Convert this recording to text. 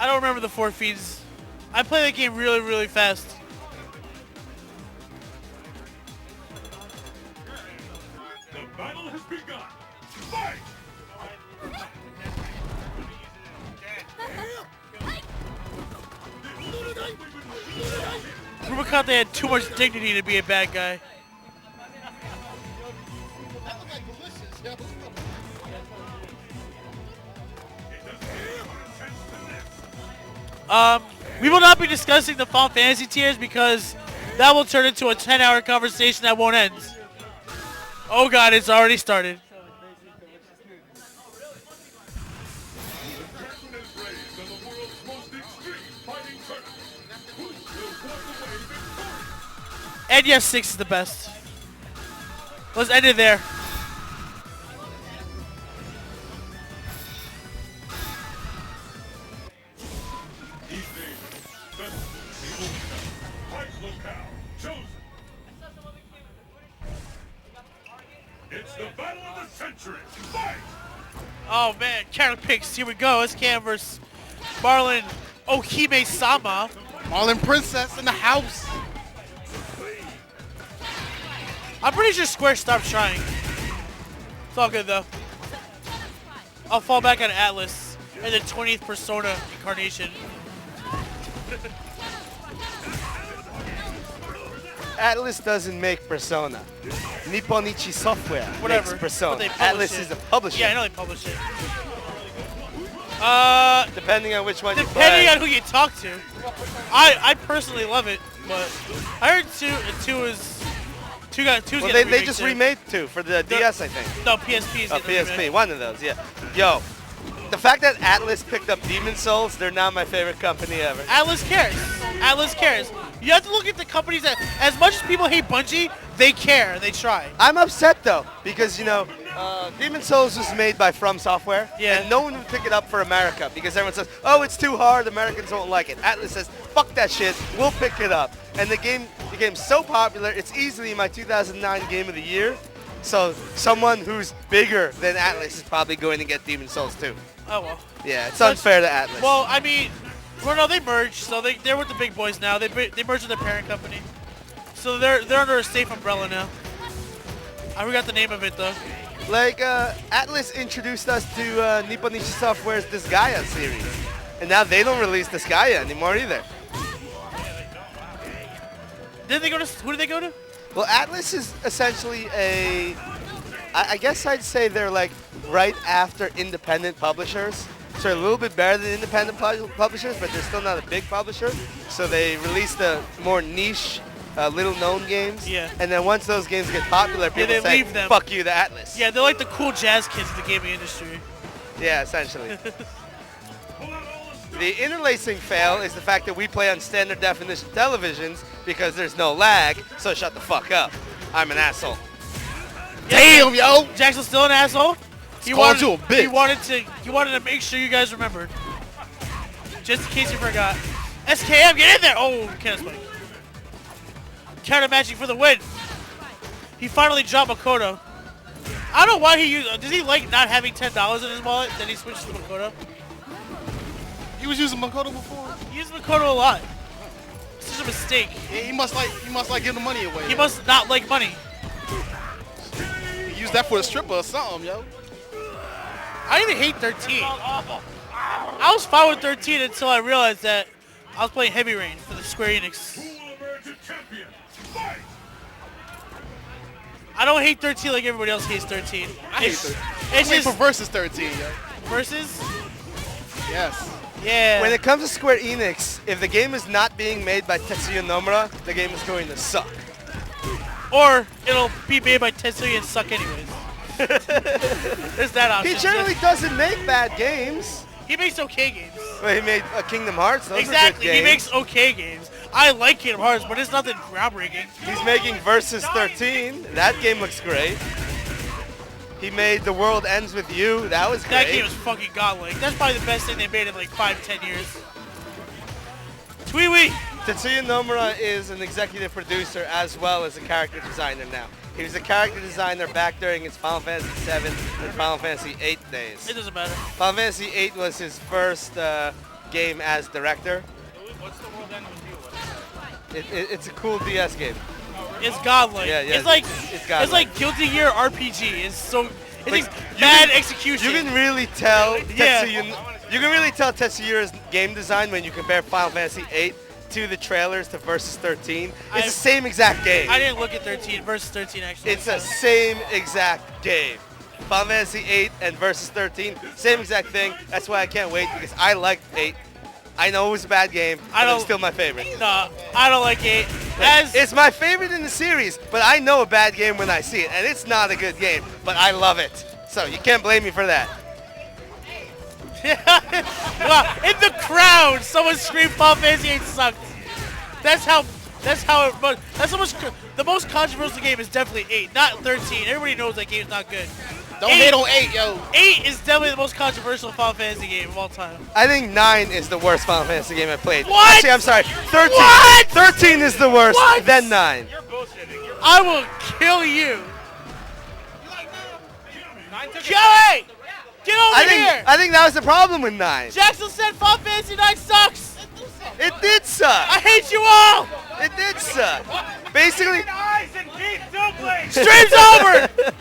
I don't remember the 4 feeds. I play that game really, really fast. The battle has begun. Fight! Rubicon, they had too much dignity to be a bad guy. We will not be discussing the Final Fantasy tiers because that will turn into a 10-hour conversation that won't end. Oh god, it's already started. And yes, 6 is the best. Let's end it there. It's the battle of the century. Fight! Oh man, character picks. Here we go. SKM versus Marlin Ohime-sama. Marlin Princess in the house. I'm pretty sure Square stopped trying. It's all good though. I'll fall back on Atlas and the 20th Persona incarnation. Atlas doesn't make Persona. Nipponichi Software Whatever. makes Persona. But they publish Atlas it. is a publisher. Yeah, I know they publish it. Depending on which one you Depending play. on who you talk to. I personally love it, but I heard 2 is... 2 got 2's Well, getting they remixed just too. remade 2 for the DS, I think. No, PSP is Oh, getting PSP, remade. one of those, yeah. Yo, the fact that Atlas picked up Demon Souls, they're not my favorite company ever. Atlas cares. Atlas cares. You have to look at the companies that, as much as people hate Bungie, they care. They try. I'm upset though, because you know, Demon Souls was made by From Software, Yeah. and no one would pick it up for America because everyone says, "Oh, it's too hard. Americans won't like it." Atlas says, "Fuck that shit. We'll pick it up." And the game's so popular, it's easily my 2009 Game of the Year. So someone who's bigger than Atlas is probably going to get Demon Souls too. Oh well. Yeah, it's unfair to Atlas. Well, I mean, well, no, they merged, so they're with the big boys now. They merged with their parent company, so they're under a safe umbrella now. I forgot the name of it though. Like, Atlas introduced us to Nipponichi Software's Disgaea series. And now they don't release Disgaea anymore either. Did they go to? Who did they go to? Well, Atlas is essentially I guess I'd say they're like right after independent publishers. So they're a little bit better than independent publishers, but they're still not a big publisher. So they release the more niche, little-known games. Yeah. And then once those games get popular, people they say, leave them. "Fuck you, the Atlas." Yeah, they're like the cool jazz kids in the gaming industry. Yeah, essentially. The interlacing fail is the fact that we play on standard definition televisions because there's no lag, so shut the fuck up. I'm an asshole. Damn, yo. Jackson's still an asshole. He called you a bitch. He wanted to make sure you guys remembered. Just in case you forgot. SKM, get in there! Oh, can't spike. Counter matching for the win. He finally dropped Makoto. I don't know why he used. Does he like not having $10 in his wallet? Then he switched to Makoto. He was using Makoto before. He used Makoto a lot. It's just a mistake. Yeah, he must like giving the money away. He must not like money. He used that for a stripper or something, yo. I didn't even hate 13. I was fine with 13 until I realized that I was playing Heavy Rain for the Square Enix. I don't hate 13 like everybody else hates 13. I hate 13. It's I mean, just for Versus 13, yo. versus. Yes. Yeah. When it comes to Square Enix, if the game is not being made by Tetsuya Nomura, the game is going to suck. Or it'll be made by Tetsuya and suck anyways. There's that option. He generally doesn't make bad games. He makes okay games. Well, he made Kingdom Hearts. Those Exactly. are good He games. makes okay games. I like Kingdom Hearts, but it's nothing groundbreaking. He's making Versus 13. That game looks great. He made The World Ends With You. That was great. That game is fucking godlike. That's probably the best thing they made in like 5-10 years. Twee-wee! Tetsuya Nomura is an executive producer as well as a character designer now. He was a character designer back during his Final Fantasy VII and Final Fantasy VIII days. It doesn't matter. Final Fantasy VIII was his first game as director. What's the world end with you? It's a cool DS game. It's godlike. Yeah, yeah, It's like it's godlike. it's like Guilty Gear RPG. It's so it's Like, like bad execution. You can really tell Yeah. You can really tell Tetsuyura's game design when you compare Final Fantasy VIII to the trailers to Versus 13. It's the same exact game. I didn't look at 13 versus 13 actually. It's the same exact game. Final Fantasy VIII and Versus 13, same exact thing. That's why I can't wait because I liked 8. I know it was a bad game, but it was still my favorite. No, I don't like 8. As It's my favorite in the series, but I know a bad game when I see it, and it's not a good game, but I love it. So you can't blame me for that. Wow, in the crowd, someone screamed Final Fantasy 8 sucked. That's how the most controversial game is definitely 8, not 13. Everybody knows that game's not good. Don't hate on 8, yo. 8 is definitely the most controversial Final Fantasy game of all time. I think 9 is the worst Final Fantasy game I played. What? Actually, I'm sorry. 13. What? 13 is the worst, What? then 9. You're bullshitting. I will kill you. Joey! Get over here! I think that was the problem with 9. Jackson said Final Fantasy 9 sucks! It did suck. I hate you all! It did suck. Basically, Eyes and keep dumpling. Stream's over!